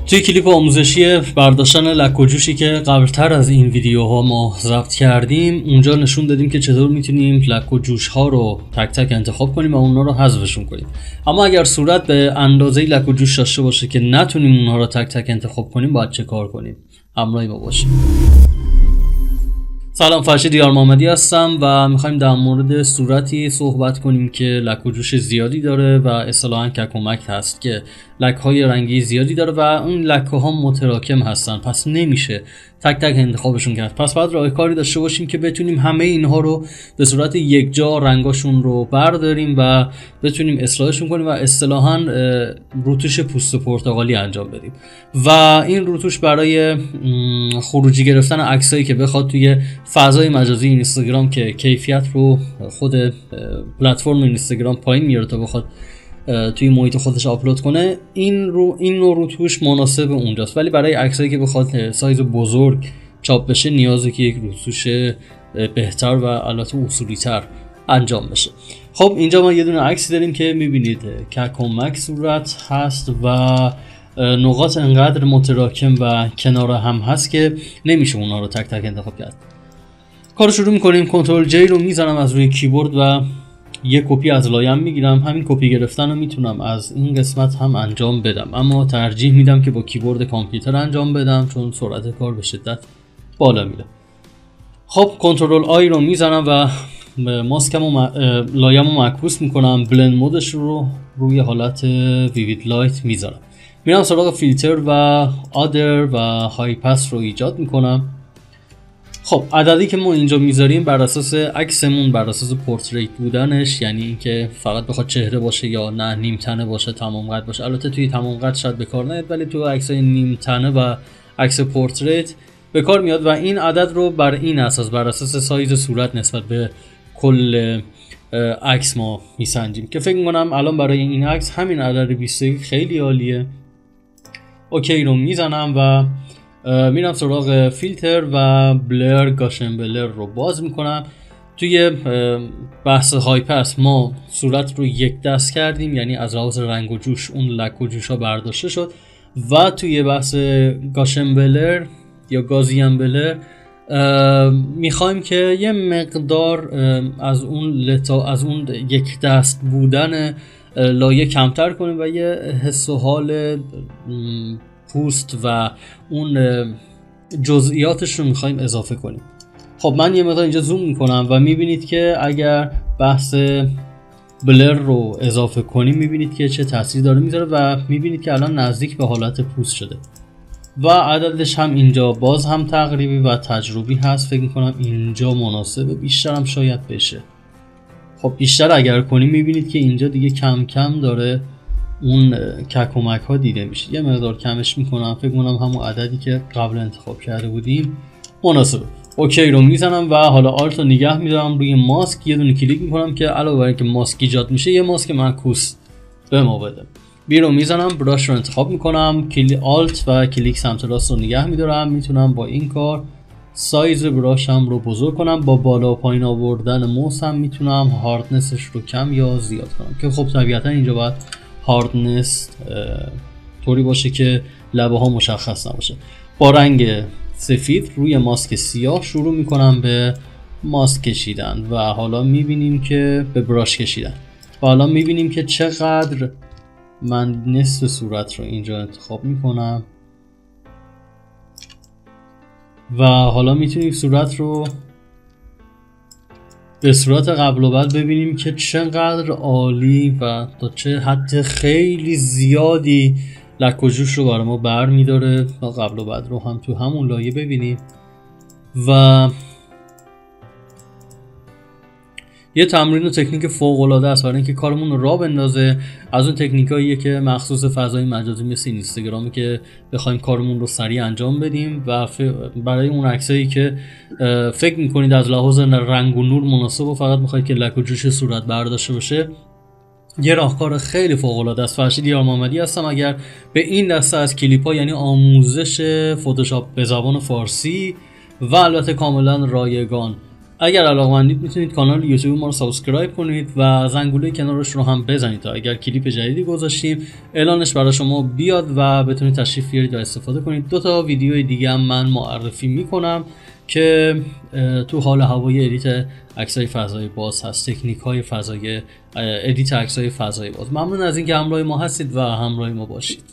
توی کلیپ آموزشی برداشتن لک و جوشی که قبلتر از این ویدیوها ما ضبط کردیم، اونجا نشون دادیم که چطور میتونیم لک و جوش ها رو تک تک انتخاب کنیم و اونا رو حذفشون کنیم. اما اگر صورت به اندازه لک و جوش داشته باشه که نتونیم اونها رو تک تک انتخاب کنیم، باید چه کار کنیم؟ همراه ما باشیم. سلام، فرشید دیار محمدی هستم و میخوایم در مورد صورتی صحبت کنیم که لک و جوش زیادی داره و اصطلاحاً ککومک هست که لک های رنگی زیادی داره و اون لک ها متراکم هستن، پس نمیشه تک تک انتخابشون کرد. پس باید راهکاری داشته باشیم که بتونیم همه اینها رو به صورت یک جا رنگاشون رو برداریم و بتونیم اصلاحشون کنیم و اصطلاحاً روتوش پوست پرتقالی انجام بدیم. و این روتوش برای خروجی گرفتن عکسایی که بخواد توی فضای مجازی اینستاگرام که کیفیت رو خود پلتفرم اینستاگرام پایین میاره تا بخواد توی محیط خودش آپلود کنه، این نوع روتوش مناسب اونجاست. ولی برای عکسایی که بخواد سایز بزرگ چاپ بشه نیازه که یک روتوش بهتر و البته اصولی تر انجام بشه. خب اینجا ما یه دونه عکسی داریم که میبینید ککومک صورت هست و نقاط انقدر متراکم و کنار هم هست که نمیشه اونا رو تک تک انتخاب کرد. کارو شروع میکنیم. کنترل جی رو میزنم از روی کیبورد و یه کپی از لایم میگیرم. همین کپی گرفتن رو میتونم از این قسمت هم انجام بدم، اما ترجیح میدم که با کیبورد کامپیوتر انجام بدم چون سرعت کار به شدت بالا میره. خب کنترل آی رو میزنم و ماسکم و لایم رو معکوس میکنم. بلند مودش رو روی حالت ویوید لایت میذارم. میرم سراغ فیلتر و آدر و های پس رو ایجاد میکنم. خب عددی که ما اینجا میذاریم بر اساس عکسمون، بر اساس پورتریت بودنش، یعنی اینکه فقط بخواد چهره باشه یا نه نیم تنه باشه، تمام قد باشه. البته توی تمام قد شاید به کار نیاد، ولی تو عکسای نیم تنه و عکس پورتریت به کار میاد و این عدد رو بر این اساس، بر اساس سایز صورت نسبت به کل عکس ما میسنجیم که فکر می‌کنم الان برای این عکس همین عدد 21 خیلی عالیه. اوکی رو میزنم و میرم سراغ فیلتر و بلر گاشن بلر رو باز میکنم. توی بحث های پس ما صورت رو یک دست کردیم، یعنی از لحاظ رنگ و جوش اون لک و جوش ها برداشته شد و توی بحث گاشن بلر یا گازیان بلر میخوایم که یه مقدار از اون یک دست بودن لایه کمتر کنیم و یه حس و حال پوست و اون جزئیاتش رو میخوایم اضافه کنیم. خب من یه مقدار اینجا زوم میکنم و میبینید که اگر بحث بلر رو اضافه کنیم میبینید که چه تاثیر داره میذاره و میبینید که الان نزدیک به حالت پوست شده و عددش هم اینجا باز هم تقریبی و تجربی هست. فکر میکنم اینجا مناسبه، بیشتر هم شاید بشه. خب بیشتر اگر کنیم میبینید که اینجا دیگه کم کم داره اون ککومک ها دیده میشه. یه مقدار کمش میکنم، فکر کنم همون عددی که قبل انتخاب کرده بودیم مناسبه. اوکی رو میزنم و حالا آلت رو نگه میدارم روی ماسک، یه دونه کلیک میکنم که علاوه بر اینکه ماسک ایجاد میشه یه ماسک معکوس به ما بده. بی رو میزنم، براش رو انتخاب میکنم، آلت و کلیک سمت راست رو نگه میدارم. میتونم با این کار سایز براشم رو بزرگ کنم. با بالا و پایین آوردن موس هم میتونم هاردنسش رو کم یا زیاد کنم که خب طبیعتا اینجا باید هاردنس طوری باشه که لبه ها مشخص نباشه. با رنگ سفید روی ماسک سیاه شروع میکنم به ماسک کشیدن و حالا میبینیم که به براش کشیدن و حالا میبینیم که چقدر من نصف صورت رو اینجا انتخاب میکنم و حالا میتونیم صورت رو به صورت قبل و بعد ببینیم که چقدر عالی و تا چه حد خیلی زیادی لک و جوش رو برای ما بر میداره. قبل و بعد رو هم تو همون لایه ببینیم و یه تمرین و تکنیک فوق العاده است برای اینکه کارمون رو راه بندازه. از اون تکنیکاییه که مخصوص فضای مجازی مثل اینستاگرامی که بخوایم کارمون رو سریع انجام بدیم و برای اون عکسایی که فکر میکنید از لحاظ رنگ و نور مناسب و فقط میخواید که لک و جوش صورت برداشته باشه، یه راهکار خیلی فوق العاده است. فرشید دیار محمدی هستم. اگر به این دسته از کلیپ ها، یعنی آموزش فتوشاپ به زبان فارسی و البته کاملا رایگان، اگر علاقه‌مندید میتونید کانال یوتیوب ما رو سابسکرایب کنید و زنگوله کنارش رو هم بزنید تا اگر کلیپ جدیدی گذاشتیم اعلانش برای شما بیاد و بتونید تشریف بیارید و استفاده کنید. 2 تا ویدیو دیگه هم من معرفی میکنم که تو حال هوای ادیت عکسای فضای باز هست، تکنیک های فضای ادیت عکسای فضای باز. ممنون از اینکه همراه ما هستید و همراه ما باشید.